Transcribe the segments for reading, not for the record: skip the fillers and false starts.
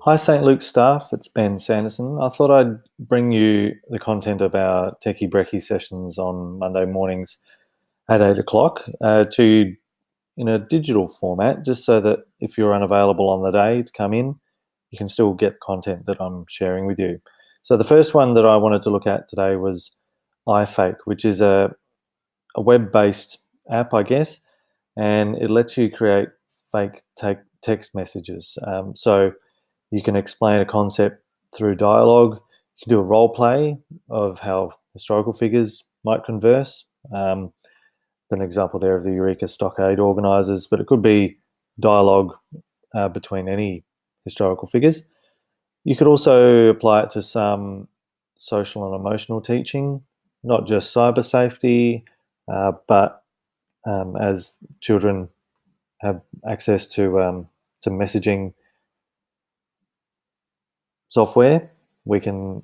Hi, St. Luke's staff. It's Ben Sanderson. I thought I'd bring you the content of our Techie Brekkie sessions on Monday mornings at 8 o'clock to in a digital format, just so that if you're unavailable on the day to come in, you can still get content that I'm sharing with you. So the first one that I wanted to look at today was iFake, which is a web-based app, I guess, and it lets you create fake text messages. So you can explain a concept through dialogue. You can do a role play of how historical figures might converse. An example there of the Eureka Stockade organisers, but it could be dialogue between any historical figures. You could also apply it to some social and emotional teaching, not just cyber safety, but as children have access to messaging software, we can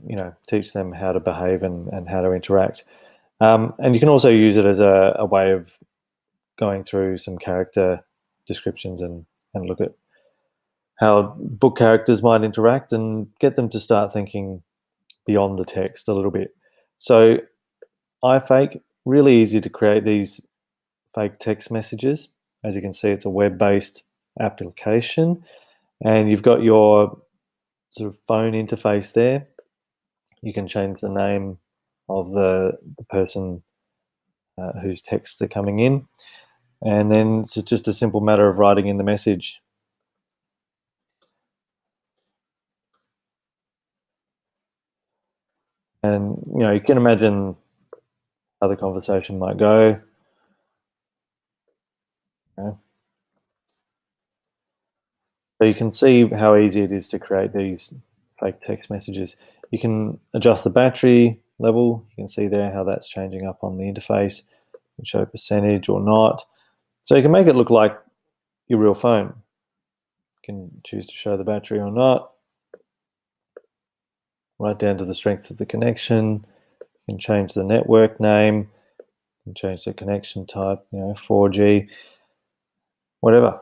teach them how to behave and how to interact. And you can also use it as a way of going through some character descriptions and look at how book characters might interact and get them to start thinking beyond the text a little bit. So iFake, really easy to create these fake text messages. As you can see, it's a web-based application, and you've got your sort of phone interface there. You can change the name of the person whose texts are coming in, and then it's just a simple matter of writing in the message. And you can imagine how the conversation might go. So you can see how easy it is to create these fake text messages. You can adjust the battery level. You can see there how that's changing up on the interface. You can show percentage or not. So you can make it look like your real phone. You can choose to show the battery or not. Right down to the strength of the connection. You can change the network name. You can change the connection type, 4G, whatever.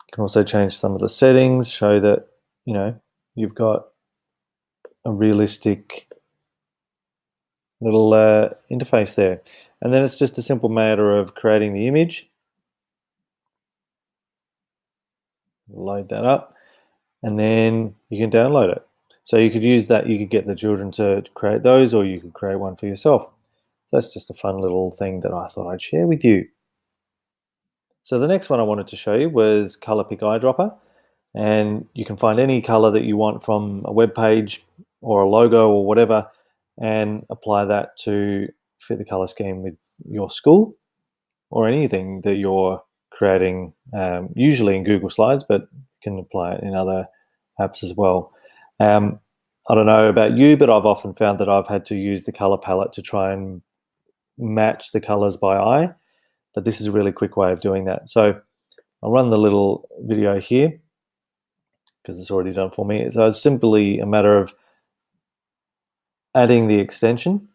You can also change some of the settings, show that, you've got a realistic little interface there. And then it's just a simple matter of creating the image. Load that up, and then you can download it. So you could use that, you could get the children to create those, or you could create one for yourself. So that's just a fun little thing that I thought I'd share with you. So the next one I wanted to show you was Color Pick Eyedropper. And you can find any color that you want from a web page or a logo or whatever, and apply that to fit the color scheme with your school or anything that you're creating, usually in Google Slides, but you can apply it in other apps as well. I don't know about you, but I've often found that I've had to use the color palette to try and match the colors by eye, but this is a really quick way of doing that. So I'll run the little video here because it's already done for me. So it's simply a matter of adding the extension,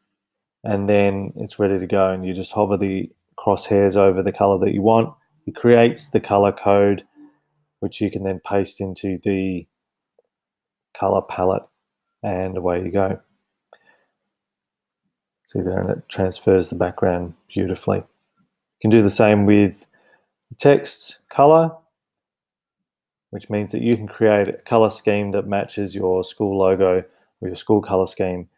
and then it's ready to go, and you just hover the crosshairs over the color that you want. It creates the color code, which you can then paste into the color palette, and away you go. See there, and it transfers the background beautifully. You can do the same with text color, which means that you can create a color scheme that matches your school logo or your school color scheme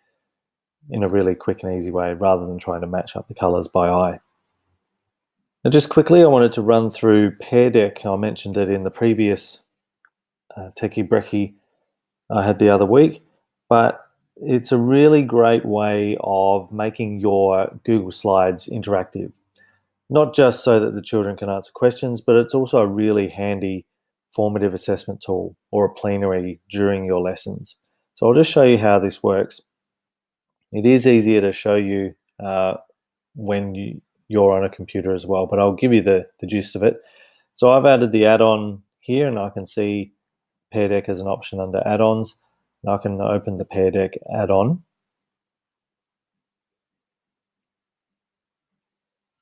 in a really quick and easy way, rather than trying to match up the colors by eye. Now, just quickly, I wanted to run through Pear. I mentioned it in the previous Techie Brekkie I had the other week, but it's a really great way of making your Google Slides interactive. Not just so that the children can answer questions, but it's also a really handy formative assessment tool or a plenary during your lessons. So I'll just show you how this works. It is easier to show you when you're on a computer as well, but I'll give you the gist of it. So I've added the add-on here, and I can see Pear Deck as an option under add-ons, and I can open the Pear Deck add-on.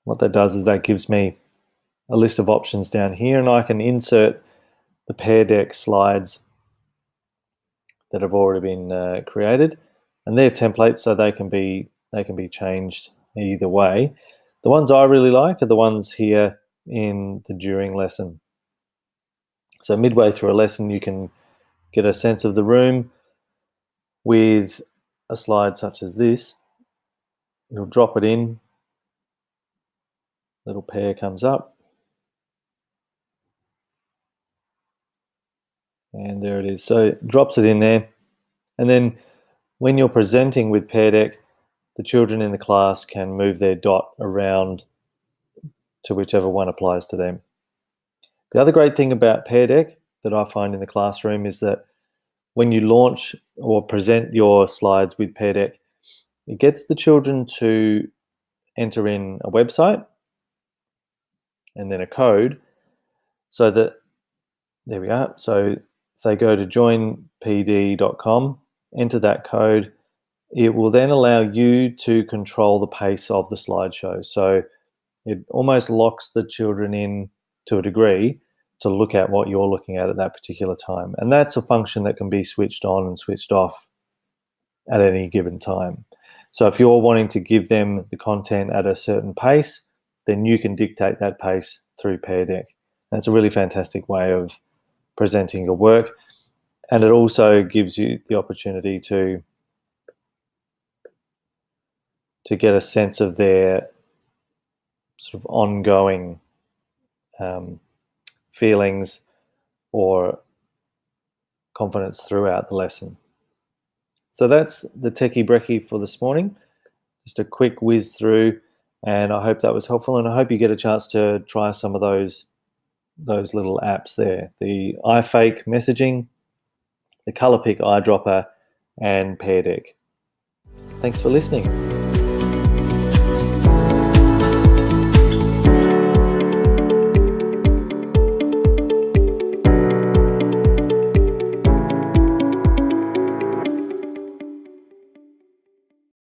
What that does is that gives me a list of options down here, and I can insert the Pear Deck slides that have already been created, and they're templates, so they can be changed either way. The ones I really like are the ones here in the during lesson. So midway through a lesson, you can get a sense of the room with a slide such as this. You'll drop it in, little Pear comes up, and there it is. So it drops it in there, and then when you're presenting with Pear Deck, the children in the class can move their dot around to whichever one applies to them. The other great thing about Pear Deck that I find in the classroom is that when you launch or present your slides with Pear Deck, it gets the children to enter in a website and then a code, so that, there we are. So if they go to joinpd.com, enter that code, it will then allow you to control the pace of the slideshow. So it almost locks the children in to a degree to look at what you're looking at that particular time. And that's a function that can be switched on and switched off at any given time. So if you're wanting to give them the content at a certain pace, then you can dictate that pace through Pear Deck. That's a really fantastic way of presenting your work. And it also gives you the opportunity to get a sense of their sort of ongoing feelings or confidence throughout the lesson. So that's the Techie Brekkie for this morning. Just a quick whiz through, and I hope that was helpful, and I hope you get a chance to try some of those little apps there. The iFake messaging, the Colour Pick Eyedropper, and Pear Deck. Thanks for listening.